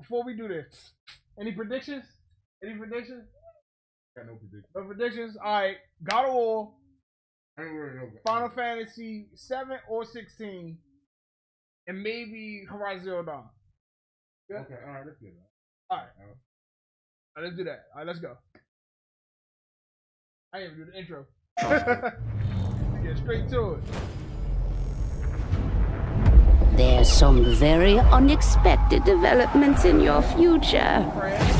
before we do this, any predictions? Any predictions? Got no predictions. No predictions. All right, God of War, I don't really know. Final Fantasy 7 or 16, and maybe Horizon Zero Dawn. Yeah? Okay, all right, let's do that. All right. Let's do that. All right, let's go. I didn't even do the intro. Get straight to it. There's some very unexpected developments in your future.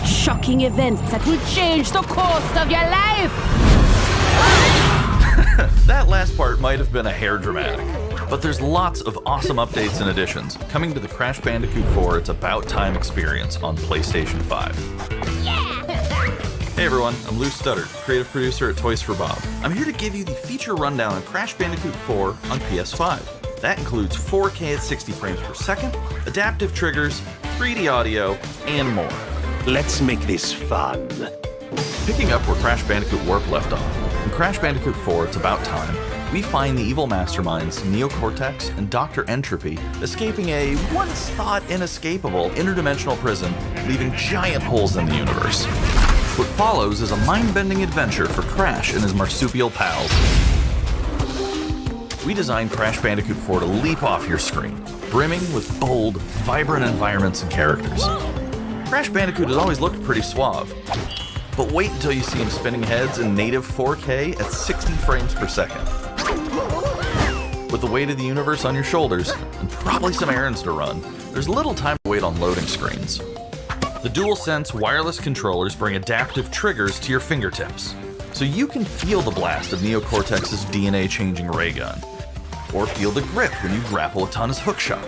Shocking events that will change the course of your life. That last part might have been a hair dramatic, but there's lots of awesome updates and additions coming to the Crash Bandicoot 4 It's About Time experience on PlayStation 5. Hey everyone, I'm Lou Studdard, creative producer at Toys for Bob. I'm here to give you the feature rundown on Crash Bandicoot 4 on PS5. That includes 4K at 60 frames per second, adaptive triggers, 3D audio, and more. Let's make this fun. Picking up where Crash Bandicoot Warp left off, in Crash Bandicoot 4 It's About Time, we find the evil masterminds Neo Cortex and Dr. Entropy escaping a once-thought inescapable interdimensional prison, leaving giant holes in the universe. What follows is a mind-bending adventure for Crash and his marsupial pals. We designed Crash Bandicoot 4 to leap off your screen, brimming with bold, vibrant environments and characters. Crash Bandicoot has always looked pretty suave, but wait until you see him spinning heads in native 4K at 60 frames per second. With the weight of the universe on your shoulders, and probably some errands to run, there's little time to wait on loading screens. The DualSense wireless controllers bring adaptive triggers to your fingertips, so you can feel the blast of Neo Cortex's DNA-changing ray gun, or feel the grip when you grapple Atana's hookshot.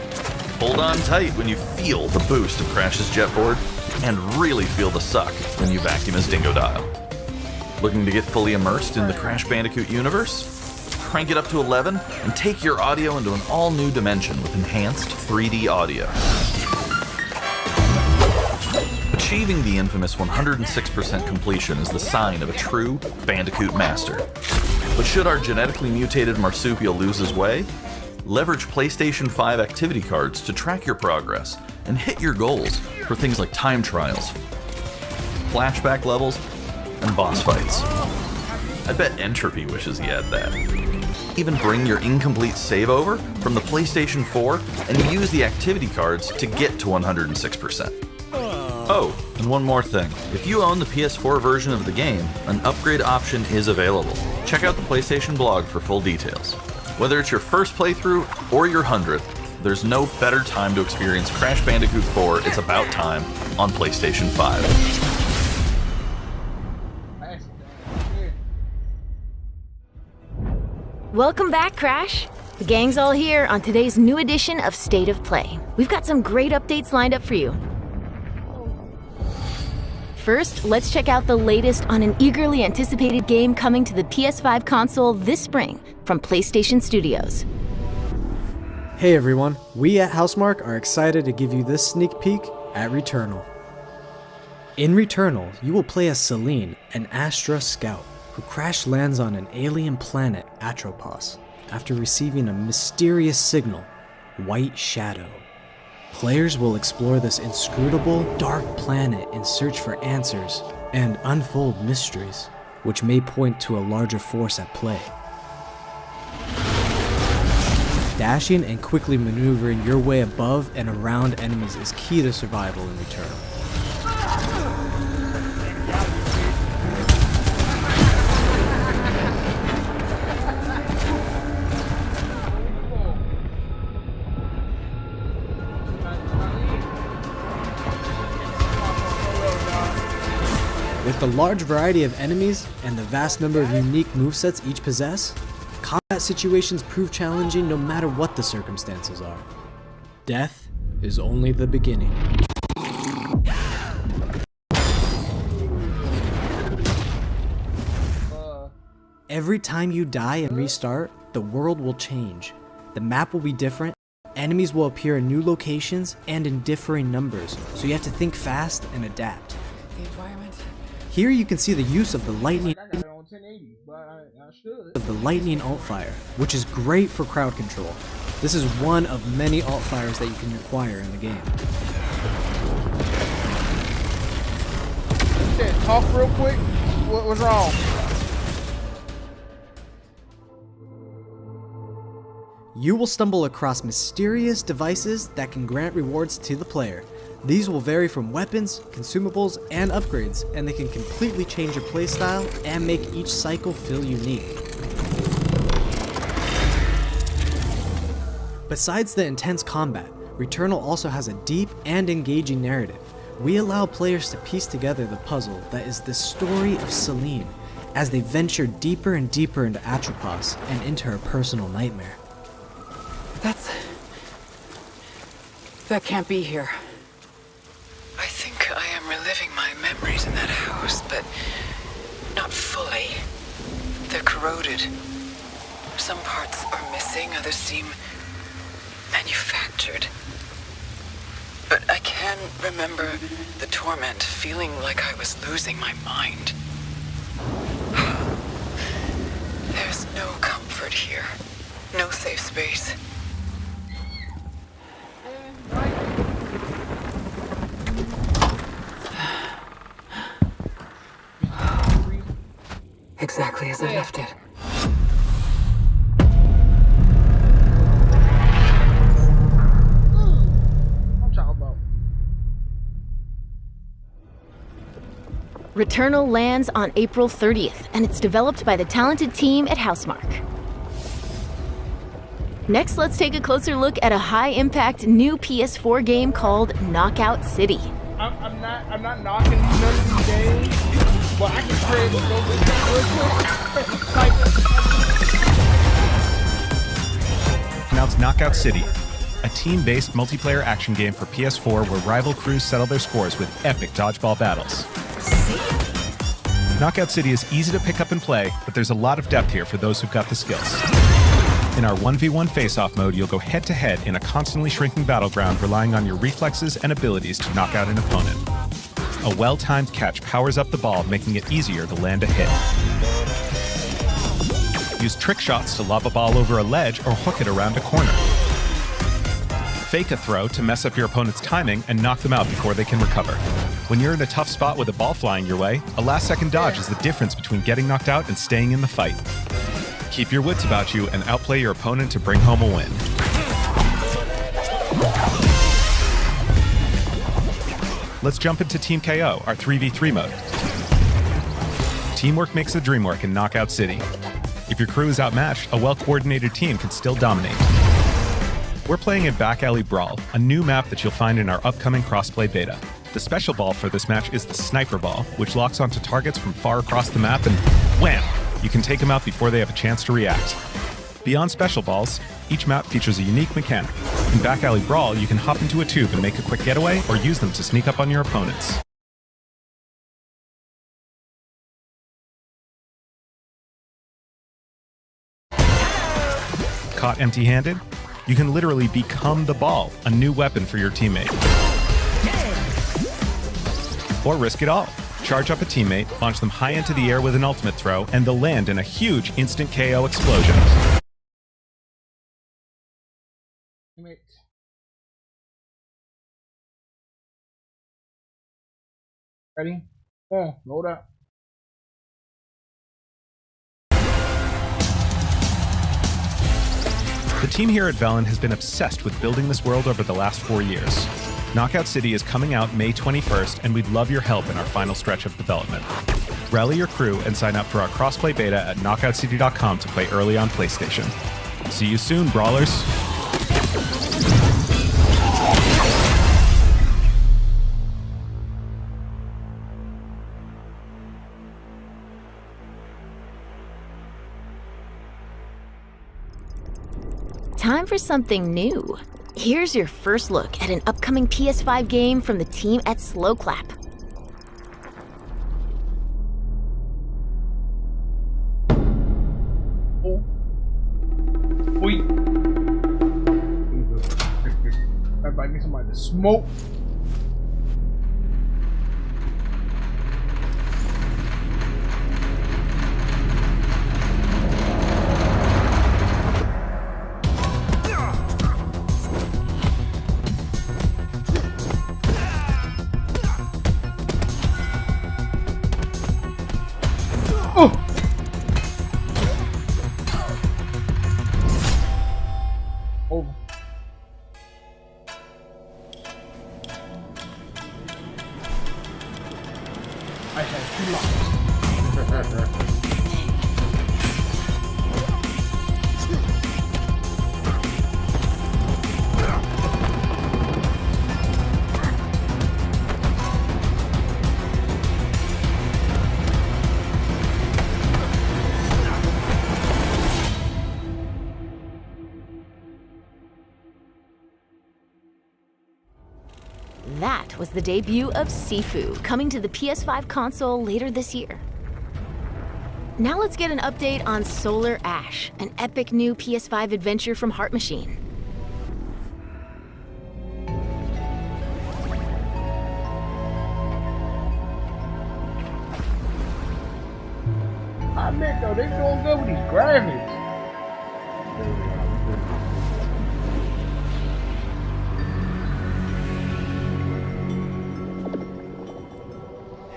Hold on tight when you feel the boost of Crash's jetboard, and really feel the suck when you vacuum his Dingodile. Looking to get fully immersed in the Crash Bandicoot universe? Crank it up to 11 and take your audio into an all-new dimension with enhanced 3D audio. Achieving the infamous 106% completion is the sign of a true Bandicoot master. But should our genetically mutated marsupial lose his way? Leverage PlayStation 5 activity cards to track your progress and hit your goals for things like time trials, flashback levels, and boss fights. I bet Entropy wishes he had that. Even bring your incomplete save over from the PlayStation 4 and use the activity cards to get to 106%. Oh, and one more thing. If you own the PS4 version of the game, an upgrade option is available. Check out the PlayStation blog for full details. Whether it's your first playthrough or your 100th, there's no better time to experience Crash Bandicoot 4 It's About Time on PlayStation 5. Welcome back, Crash. The gang's all here on today's new edition of State of Play. We've got some great updates lined up for you. First, let's check out the latest on an eagerly anticipated game coming to the PS5 console this spring from PlayStation Studios. Hey everyone, we at Housemarque are excited to give you this sneak peek at Returnal. In Returnal, you will play as Celine, an Astra scout, who crash lands on an alien planet, Atropos, after receiving a mysterious signal, White Shadow. Players will explore this inscrutable, dark planet in search for answers and unfold mysteries, which may point to a larger force at play. Dashing and quickly maneuvering your way above and around enemies is key to survival in Returnal. With the large variety of enemies and the vast number of unique movesets each possess, combat situations prove challenging no matter what the circumstances are. Death is only the beginning. Every time you die and restart, the world will change. The map will be different, enemies will appear in new locations and in differing numbers, so you have to think fast and adapt. Here you can see the use of the lightning alt-fire, which is great for crowd control. This is one of many alt-fires that you can acquire in the game. Talk real quick. What's wrong? You will stumble across mysterious devices that can grant rewards to the player. These will vary from weapons, consumables, and upgrades, and they can completely change your playstyle and make each cycle feel unique. Besides the intense combat, Returnal also has a deep and engaging narrative. We allow players to piece together the puzzle that is the story of Celine as they venture deeper and deeper into Atropos and into her personal nightmare. That can't be here. I think I am reliving my memories in that house, but not fully. They're corroded. Some parts are missing, others seem manufactured. But I can remember the torment, feeling like I was losing my mind. There's no comfort here. No safe space. Exactly as I left it. I'm talking about. Returnal lands on April 30th, and it's developed by the talented team at Housemarque. Next, let's take a closer look at a high-impact new PS4 game called Knockout City. I'm not knocking none of these games, but I can trade with those real quick. Announced Knockout City, a team-based multiplayer action game for PS4 where rival crews settle their scores with epic dodgeball battles. Knockout City is easy to pick up and play, but there's a lot of depth here for those who've got the skills. In our 1v1 face-off mode, you'll go head-to-head in a constantly shrinking battleground, relying on your reflexes and abilities to knock out an opponent. A well-timed catch powers up the ball, making it easier to land a hit. Use trick shots to lob a ball over a ledge or hook it around a corner. Fake a throw to mess up your opponent's timing and knock them out before they can recover. When you're in a tough spot with a ball flying your way, a last-second dodge is the difference between getting knocked out and staying in the fight. Keep your wits about you and outplay your opponent to bring home a win. Let's jump into Team KO, our 3v3 mode. Teamwork makes the dream work in Knockout City. If your crew is outmatched, a well-coordinated team can still dominate. We're playing in Back Alley Brawl, a new map that you'll find in our upcoming crossplay beta. The special ball for this match is the Sniper Ball, which locks onto targets from far across the map and wham! You can take them out before they have a chance to react. Beyond special balls, each map features a unique mechanic. In Back Alley Brawl, you can hop into a tube and make a quick getaway or use them to sneak up on your opponents. Caught empty-handed? You can literally become the ball, a new weapon for your teammate. Or risk it all. Charge up a teammate, launch them high into the air with an ultimate throw, and they'll land in a huge instant KO explosion. Ready? Come on, load up. The team here at Velen has been obsessed with building this world over the last 4 years. Knockout City is coming out May 21st, and we'd love your help in our final stretch of development. Rally your crew and sign up for our crossplay beta at knockoutcity.com to play early on PlayStation. See you soon, brawlers! Time for something new. Here's your first look at an upcoming PS5 game from the team at Slowclap. Oh. Wait. Everybody get somebody to smoke. I had 2 lives. That was the debut of Sifu, coming to the PS5 console later this year. Now let's get an update on Solar Ash, an epic new PS5 adventure from Heart Machine. I admit though, they doing good with these graphics.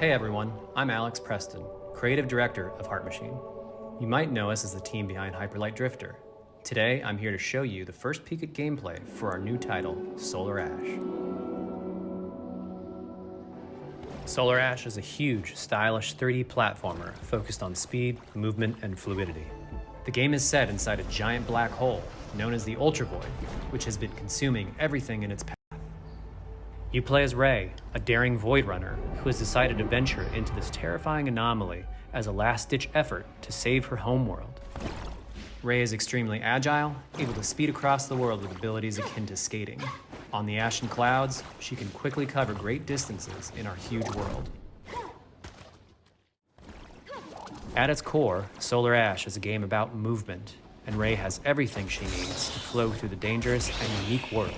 Hey everyone, I'm Alex Preston, Creative Director of Heart Machine. You might know us as the team behind Hyperlight Drifter. Today, I'm here to show you the first peek at gameplay for our new title, Solar Ash. Solar Ash is a huge, stylish 3D platformer focused on speed, movement, and fluidity. The game is set inside a giant black hole, known as the Ultra Void, which has been consuming everything in its path. You play as Ray, a daring Void Runner who has decided to venture into this terrifying anomaly as a last-ditch effort to save her homeworld. Ray is extremely agile, able to speed across the world with abilities akin to skating. On the ash and clouds, she can quickly cover great distances in our huge world. At its core, Solar Ash is a game about movement, and Ray has everything she needs to flow through the dangerous and unique world.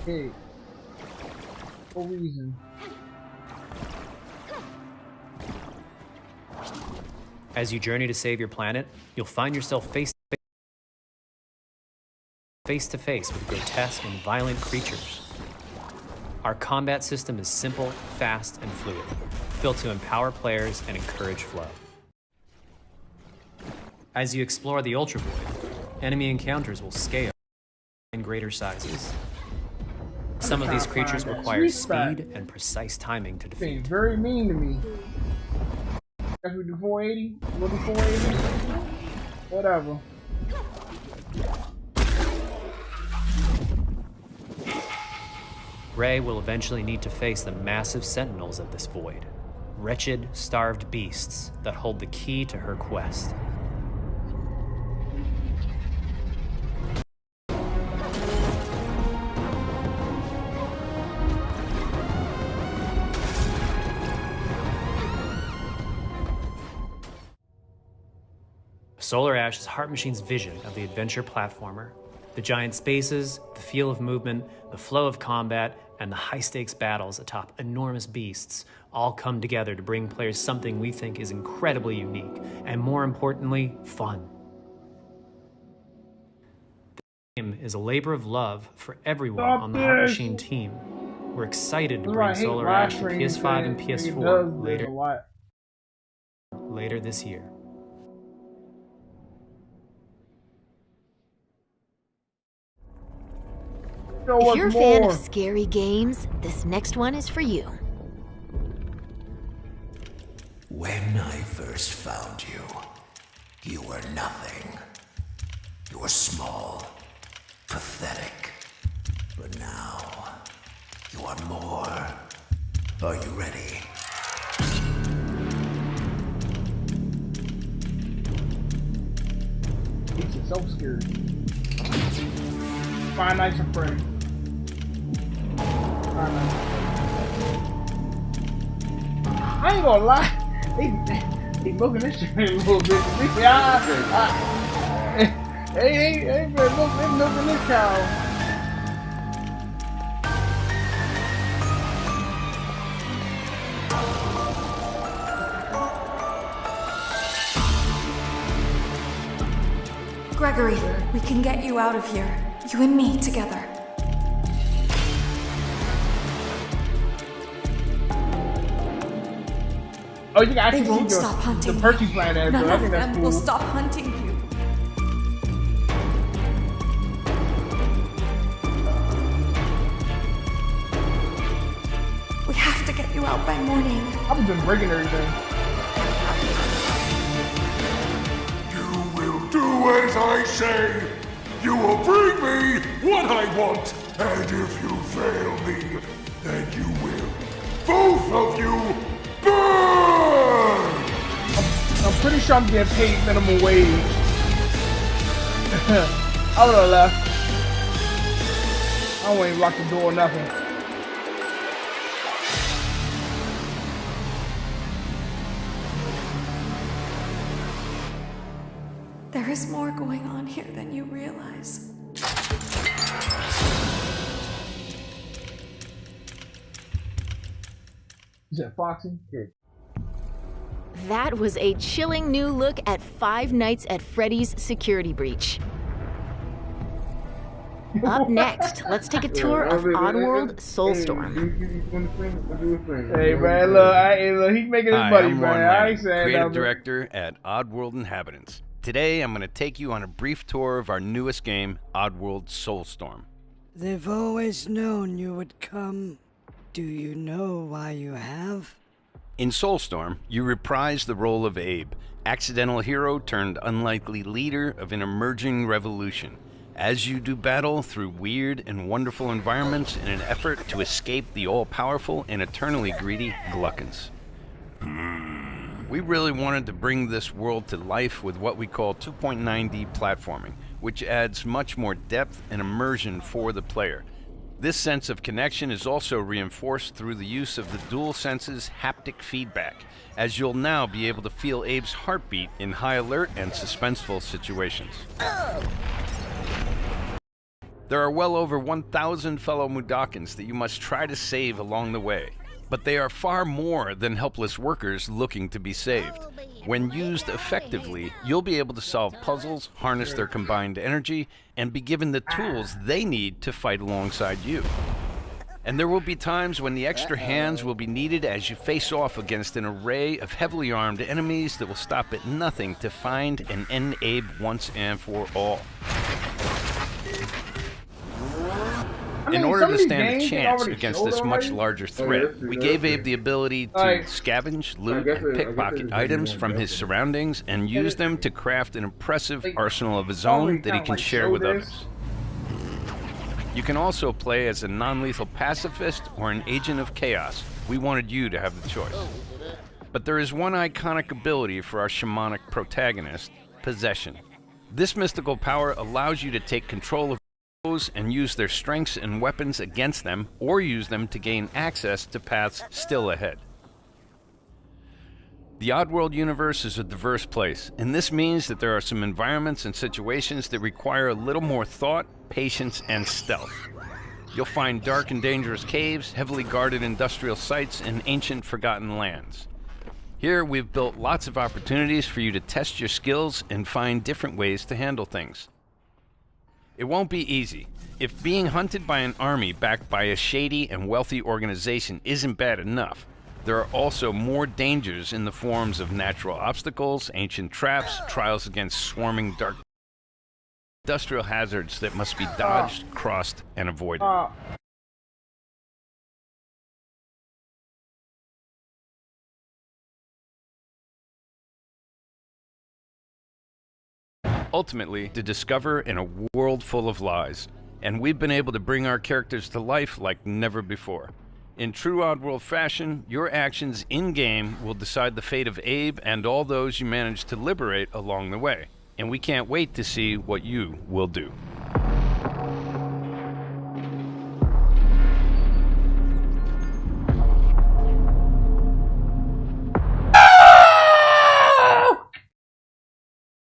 Okay. For reason. As you journey to save your planet, you'll find yourself face to face with grotesque and violent creatures. Our combat system is simple, fast, and fluid, built to empower players and encourage flow. As you explore the Ultra Void, enemy encounters will scale in greater sizes. Some of these creatures require speed and precise timing to defeat. Being very mean to me. Guess we do 480? We'll do 480? Whatever. Ray will eventually need to face the massive sentinels of this void. Wretched, starved beasts that hold the key to her quest. Solar Ash is Heart Machine's vision of the adventure platformer. The giant spaces, the feel of movement, the flow of combat, and the high-stakes battles atop enormous beasts all come together to bring players something we think is incredibly unique, and more importantly, fun. The game is a labor of love for everyone on the Heart Machine team. We're excited to bring Solar Ash to PS5 and PS4 later this year. If you're a fan of scary games, this next one is for you. When I first found you, you were nothing. You were small, pathetic. But now, you are more. Are you ready? This is so scary. Five Nights at Freddy's. I ain't gonna lie, they milking this shit a little bit. They milking this cow. Gregory, we can get you out of here. You and me together. Oh, you can actually they won't see stop hunting the Percy planet. None I of think that's them cool. will stop hunting you. you out by morning. I've been breaking everything. You will do as I say. You will bring me what I want. And if you fail me, then you will. Both of you burn! I'm pretty sure I'm getting paid minimum wage. I would have left. I won't even lock the door or nothing. There is more going on here than you realize. Is that Foxy? That was a chilling new look at Five Nights at Freddy's security breach. Up next, let's take a tour of Oddworld Soulstorm. Hey man, look, he's making his Hi, money, I'm man. Ron I Lanning, ain't saying creative nothing. director at Oddworld Inhabitants. Today, I'm going to take you on a brief tour of our newest game, Oddworld Soulstorm. They've always known you would come. Do you know why you have? In Soulstorm, you reprise the role of Abe, accidental hero turned unlikely leader of an emerging revolution, as you do battle through weird and wonderful environments in an effort to escape the all-powerful and eternally greedy Gluckins. We really wanted to bring this world to life with what we call 2.9D platforming, which adds much more depth and immersion for the player. This sense of connection is also reinforced through the use of the DualSense's haptic feedback, as you'll now be able to feel Abe's heartbeat in high alert and suspenseful situations. There are well over 1,000 fellow Mudokons that you must try to save along the way, but they are far more than helpless workers looking to be saved. When used effectively, you'll be able to solve puzzles, harness their combined energy, and be given the tools they need to fight alongside you. And there will be times when the extra hands will be needed as you face off against an array of heavily armed enemies that will stop at nothing to find and end Abe once and for all. In order to stand a chance against this much larger threat, we gave Abe the ability to scavenge, loot, and pickpocket items from his surroundings and use them to craft an impressive arsenal of his own that he can share with others. You can also play as a non-lethal pacifist or an agent of chaos. We wanted you to have the choice. But there is one iconic ability for our shamanic protagonist, Possession. This mystical power allows you to take control of and use their strengths and weapons against them, or use them to gain access to paths still ahead. The Oddworld universe is a diverse place, and this means that there are some environments and situations that require a little more thought, patience, and stealth. You'll find dark and dangerous caves, heavily guarded industrial sites, and ancient forgotten lands. Here, we've built lots of opportunities for you to test your skills and find different ways to handle things. It won't be easy. If being hunted by an army backed by a shady and wealthy organization isn't bad enough, there are also more dangers in the forms of natural obstacles, ancient traps, trials against swarming dark industrial hazards that must be dodged, crossed, and avoided. Ultimately, to discover in a world full of lies, and we've been able to bring our characters to life like never before. In true Oddworld fashion, your actions in-game will decide the fate of Abe and all those you manage to liberate along the way, and we can't wait to see what you will do.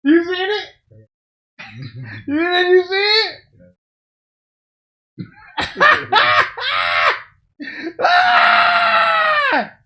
You seen it? You see it? Ah!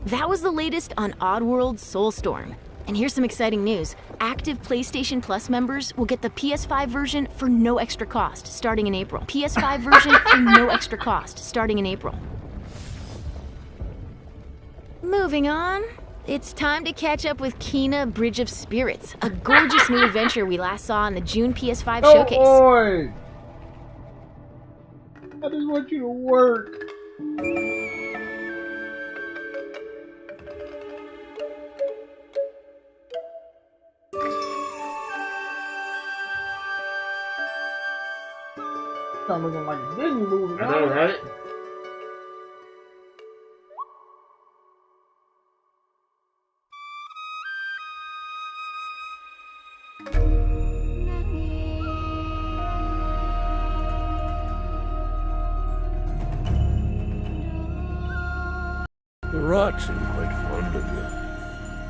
That was the latest on Oddworld Soulstorm. And here's some exciting news. Active PlayStation Plus members will get the PS5 version for no extra cost starting in April. PS5 version for no extra cost starting in April. Moving on. It's time to catch up with Kena Bridge of Spirits, a gorgeous new adventure we last saw in the June PS5 showcase. Boy. I just want you to work. Start looking like a Disney movie. I know, right? The rats seem quite fond of you.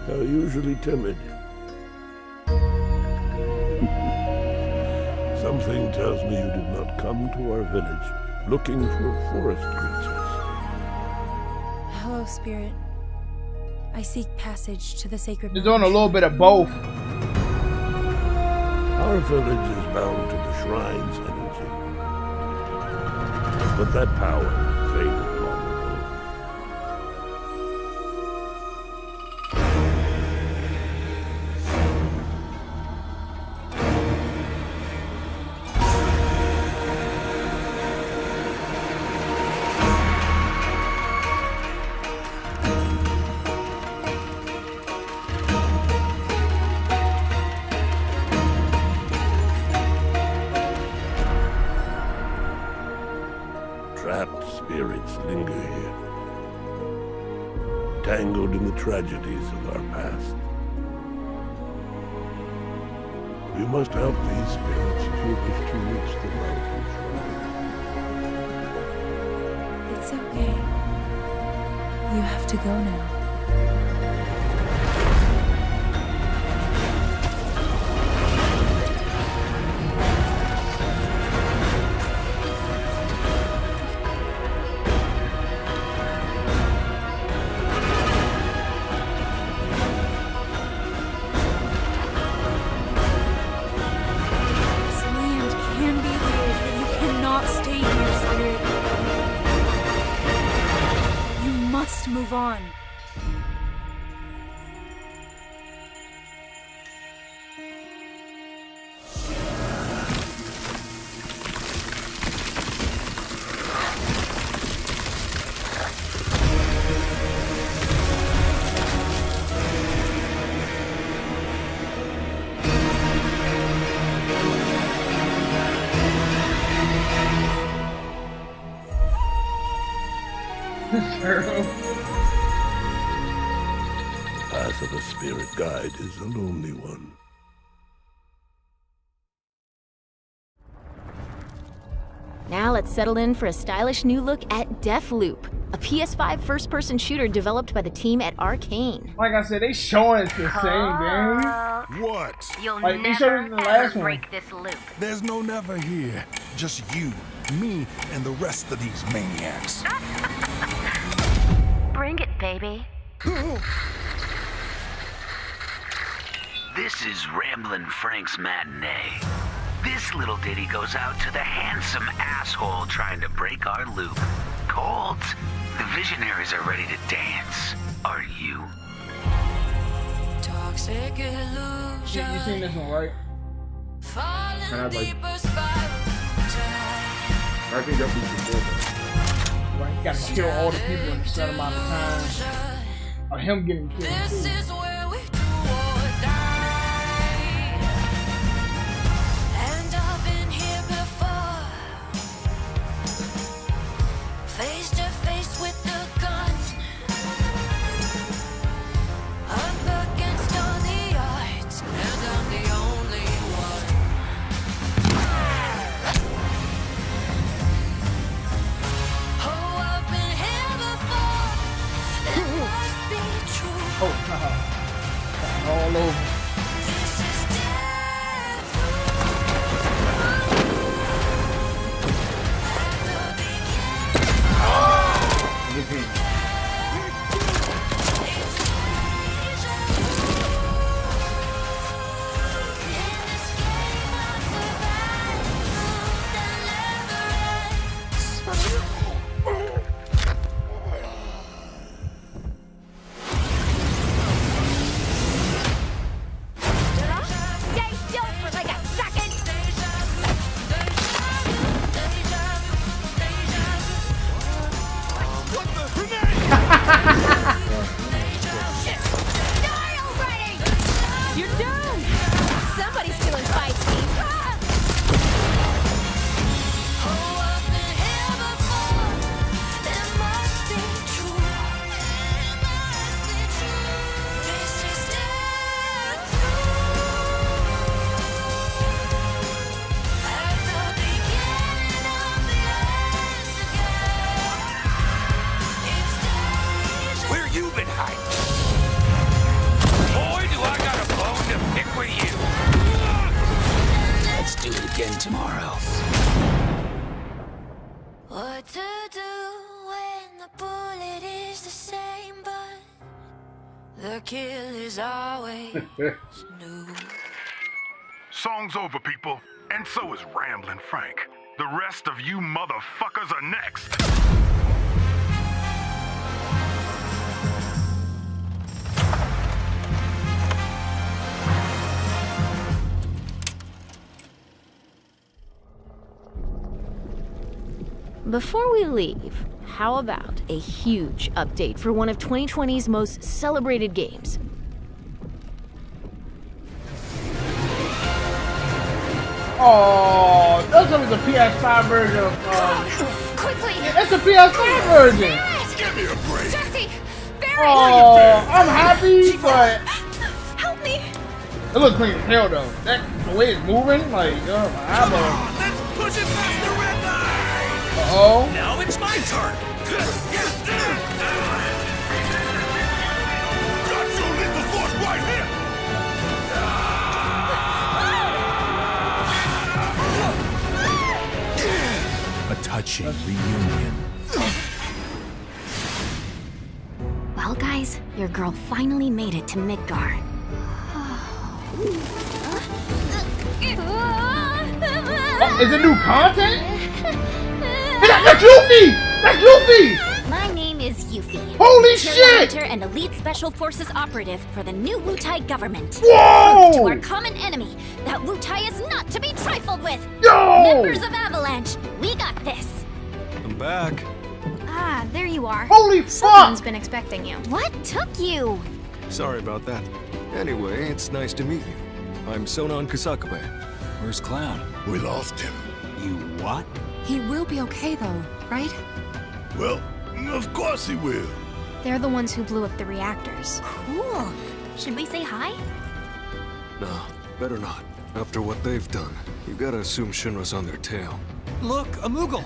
They're usually timid. Something tells me you did not come to our village looking for forest creatures. Hello, Spirit. I seek passage to the sacred. They're doing a little bit of both. Our village is bound to the shrine's energy. But that power faded long ago. Trapped spirits linger here, tangled in the tragedies of our past. You must help these spirits if you wish to reach the mountain shrine. It's okay. You have to go now. Move on. Path of a spirit guide is a lonely one. Now let's settle in for a stylish new look at Deathloop, a PS5 first-person shooter developed by the team at Arcane. Like I said, they showing us the same game. What? You'll like, never the last break this loop. There's no never here. Just you, me, and the rest of these maniacs. Bring it, baby. This is Ramblin' Frank's Matinee. This little ditty goes out to the handsome asshole trying to break our loop. Colt, the visionaries are ready to dance. Are you? Toxic illusion. You seen this one, right? I think that was before. Right, you gotta kill all the people in a certain amount of time. Or him getting killed too. All over. Somebody's feeling feisty. Where you been hiding? Boy, do I got a bone to pick with you. Let's do it again tomorrow. What to do when the bullet is the same, but the kill is always new. Song's over, people. And so is Ramblin' Frank. The rest of you motherfuckers are next. Before we leave, how about a huge update for one of 2020's most celebrated games? Oh, that's always the PS5 version of. Quickly! Yeah, it's a PS5 version. Give me a break. Jesse! Barry! Oh, I'm happy, but Help me! it looks clean as hell though. That the way it's moving, like, oh my eyeball. Let's push it past the red line! Uh-oh. Now it's my turn! Got your lethal force right here! A touching reunion. Well, guys, your girl finally made it to Midgar. Is it new content? That's Yuffie! That's Yuffie! My name is Yuffie. Holy Material shit! Hunter and Elite Special Forces operative for the new Wutai government. Whoa! To our common enemy, that Wutai is not to be trifled with. Yo! Members of Avalanche, we got this. I'm back. Ah, there you are. Holy fuck! Someone's been expecting you. What took you? Sorry about that. Anyway, it's nice to meet you. I'm Sonon Kusakabe. Where's Clown? We lost him. You what? He will be okay, though, right? Well, of course he will. They're the ones who blew up the reactors. Cool. Should we say hi? No, better not. After what they've done, you gotta assume Shinra's on their tail. Look, a Moogle!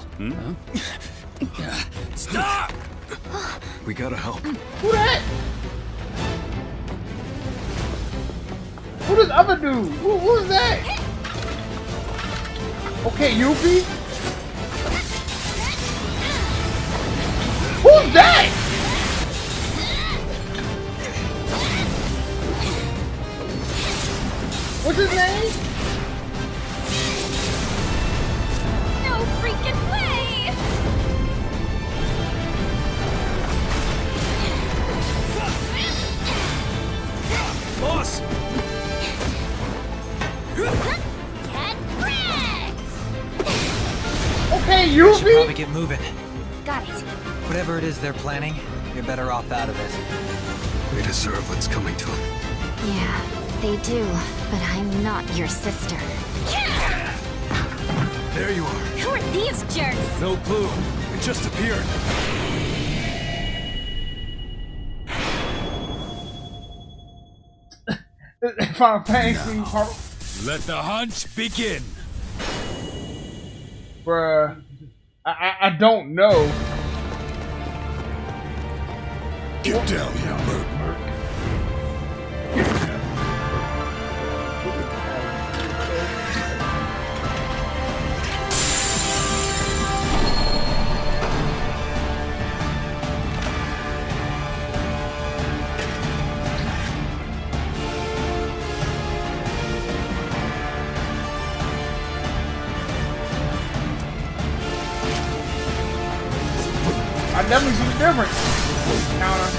Stop! We gotta help. Who that? Who this other dude? Who's that? Okay, Yuffie? Who's that? What's his name? No freaking way! Boss! Get wrecked! Okay, We should Yuffie? probably get moving. Got it. Whatever it is they're planning, you're better off out of it. They deserve what's coming to them. Yeah, they do, but I'm not your sister. There you are. Who are these jerks? No clue. It just appeared. Final Fantasy part. Let the hunt begin. Bruh. I don't know. Get down here, Merc. I definitely see the difference. Counter.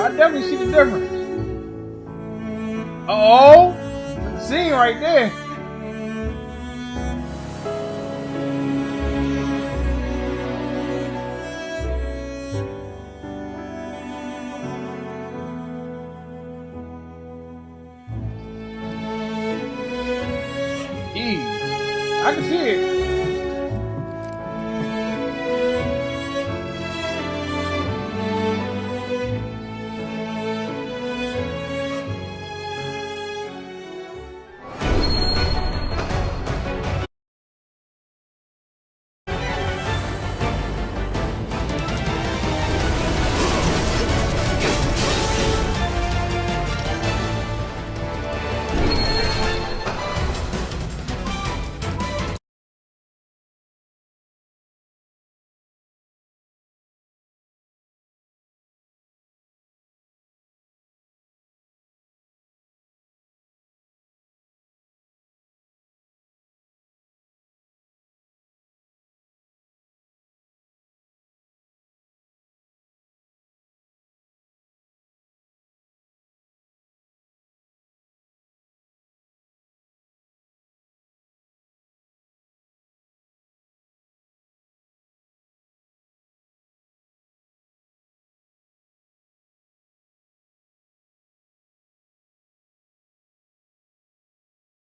I definitely see the difference. Uh-oh. The scene right there. I can see it.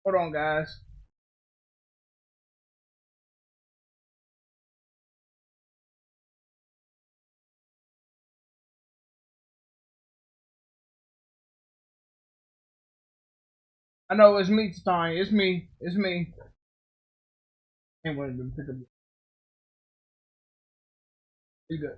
Hold on, guys. I know it's me, Tanya. It's me. It's me. Ain't one of them pick up. You good.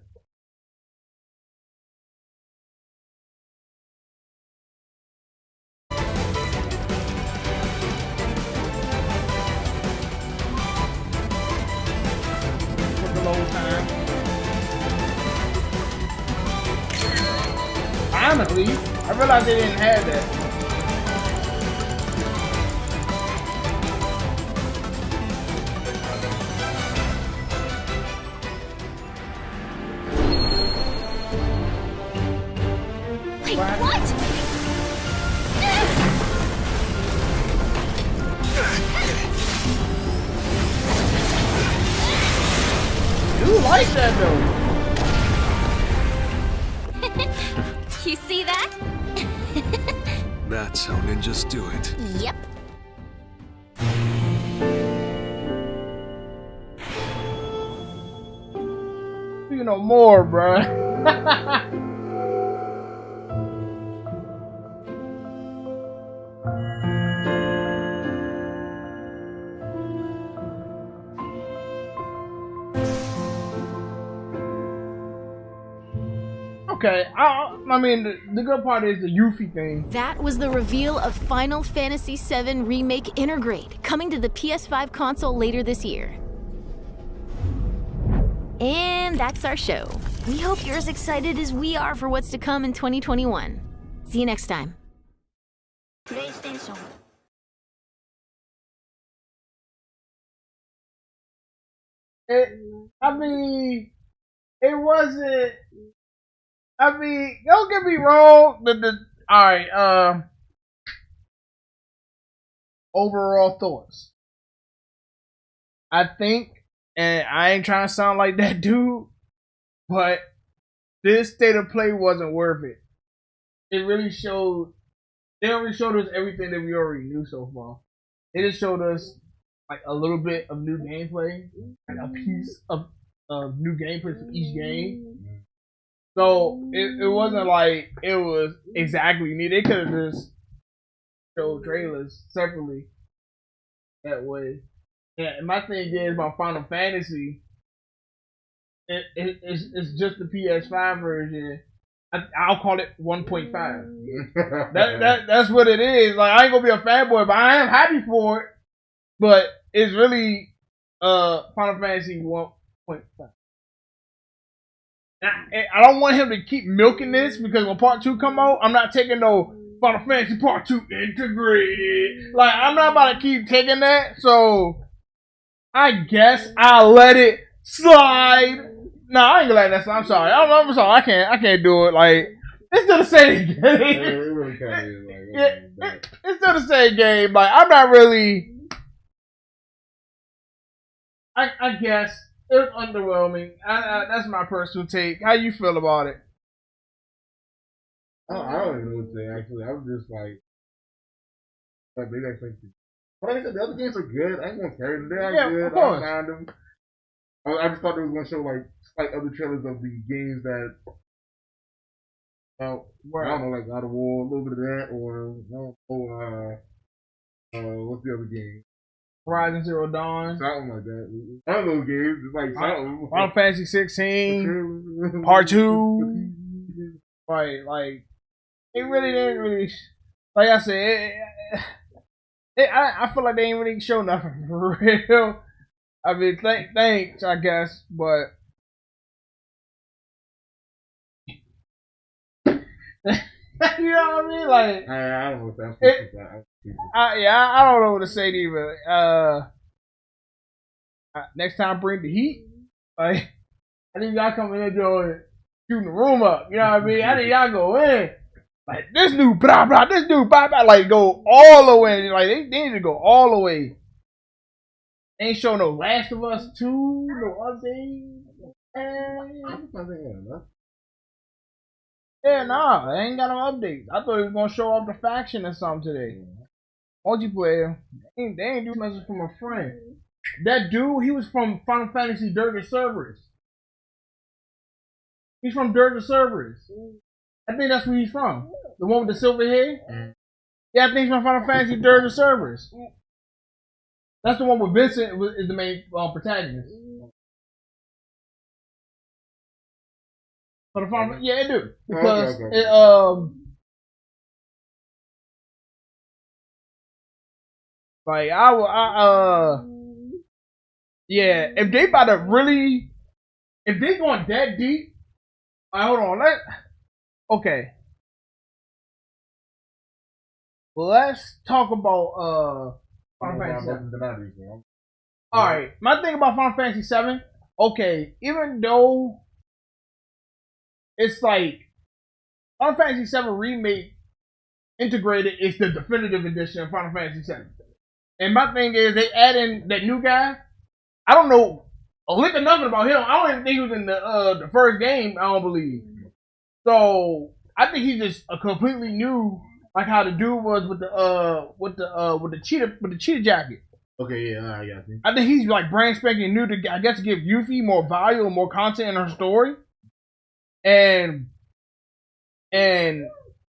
Took a long time. Honestly, I realized they didn't have that. Like that though. You see that? That's how ninjas do it. Yep. You know more, bruh. Okay, I mean, the good part is the Yuffie thing. That was the reveal of Final Fantasy VII Remake Intergrade, coming to the PS5 console later this year. And that's our show. We hope you're as excited as we are for what's to come in 2021. See you next time. PlayStation. I mean, it wasn't. I mean, don't get me wrong. Alright, overall thoughts. I think, and I ain't trying to sound like that dude, but this state of play wasn't worth it. It really showed, they already showed us everything that we already knew so far. They just showed us like a little bit of new gameplay, like a piece of new gameplay for each game. So it wasn't like it was exactly needed. They could have just showed trailers separately that way. And my thing is about Final Fantasy, it's just the PS5 version. I'll call it 1.5. That's what it is. Like, I ain't gonna be a fanboy, but I am happy for it. But it's really Final Fantasy 1.5. I don't want him to keep milking this, because when Part 2 come out, I'm not taking no Final Fantasy Part 2 integrated. Like, I'm not about to keep taking that, so I guess I'll let it slide. No, I ain't gonna let that slide. I'm sorry. I'm sorry. I can't do it. Like, It's still the same game. It really kind of is. Like, It's still the same game. Like, I'm not really. I guess it's underwhelming. That's my personal take. How you feel about it? I don't even know what to say. Actually, I'm just like maybe I think. But like I said, the other games are good. I ain't gonna carry them. They're good. Of course. I found them. I just thought they was gonna show like other trailers of the games that. I don't know, like God of War, a little bit of that, or what's the other game? Horizon Zero Dawn. Something like that. I don't know games. It's like something. Final Fantasy 16, Part 2. Right, like, it really didn't really. Like I said, I feel like they ain't really show nothing for real. I mean, thanks, I guess, but. You know what I mean? Like, I don't know what that's. I don't know what to say either. Next time bring the heat. Like, I think y'all come in here shooting the room up. You know what I mean? I think y'all go in like this new blah blah, this new blah blah, like go all the way. Like they need to go all the way. Ain't show no Last of Us 2, no update. Yeah, nah, they ain't got no updates. I thought it was gonna show off the faction or something today. Multiplayer, they ain't do message from a friend. That dude, he was from Final Fantasy Dirge Cerberus. He's from Dirge Cerberus. I think that's where he's from. The one with the silver hair. Yeah, I think he's from Final Fantasy Dirge Cerberus. That's the one with Vincent is the main protagonist. For the Final, yeah, it do because like yeah, if they about to really, if they going that deep, hold on, okay. Well, let's talk about Final Fantasy 7. All right, my thing about Final Fantasy 7, okay, even though it's like Final Fantasy 7 Remake Integrated is the definitive edition of Final Fantasy 7. And my thing is, they add in that new guy. I don't know a lick of nothing about him. I don't even think he was in the first game. I don't believe. So I think he's just a completely new, like how the dude was with the cheetah jacket. Okay, yeah, I got you. I think he's like brand spanking new to, I guess, to give Yuffie more value and more content in her story. And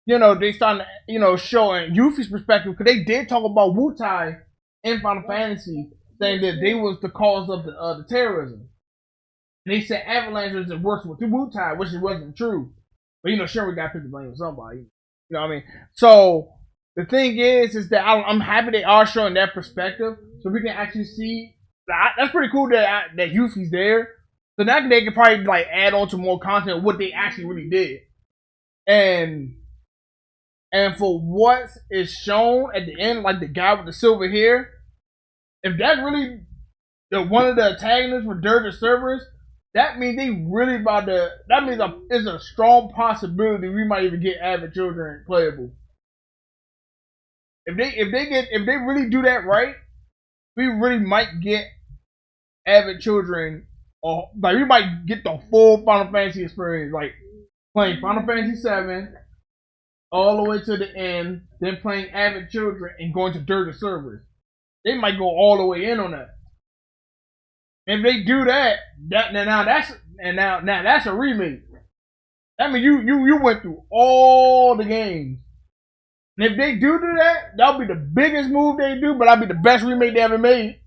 you know, they starting, you know, showing Yuffie's perspective, because they did talk about Wutai in Final Fantasy, saying that they was the cause of the terrorism. And they said Avalanche was working with the Wutai, which it wasn't true. But you know, sure, we got to put the blame on somebody. You know what I mean? So the thing is that I'm happy they are showing that perspective, so we can actually see. That's pretty cool that Yuffie's there. So now they can probably like add on to more content of what they actually really did. And for what is shown at the end, like the guy with the silver hair, if that's really one of the antagonists for Dirge Cerberus, that means they really about to. That means it's a strong possibility we might even get Avid Children playable. If they really do that right, we really might get Avid Children, or like we might get the full Final Fantasy experience, like playing Final Fantasy 7 all the way to the end, then playing Avid Children and going to Dirge Cerberus. They might go all the way in on that. If they do that, now that's a remake. That means you went through all the games. And if they do that, that'll be the biggest move they do, but that'll be the best remake they ever made.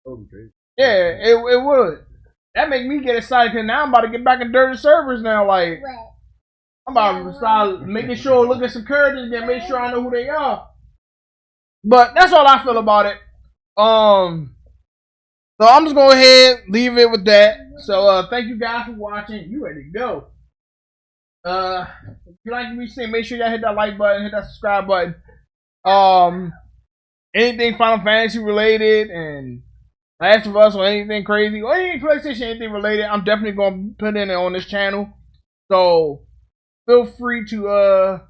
Okay. Yeah, it would. That make me get excited, because now I'm about to get back in Dirge Cerberus now. Like, I'm about to start making sure, look at some characters again, make sure I know who they are. But that's all I feel about it. So I'm just going ahead, leave it with that. So thank you guys for watching. You ready to go? If you like what we see, make sure y'all hit that like button, hit that subscribe button. Anything Final Fantasy related and Last of Us or anything crazy or any PlayStation anything related, I'm definitely gonna put in it on this channel. So feel free to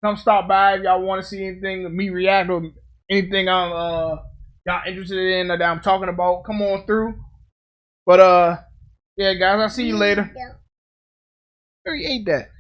come stop by if y'all want to see anything, me react or anything I'm y'all interested in that I'm talking about. Come on through. But yeah, guys, I'll see you later. Where he ate that?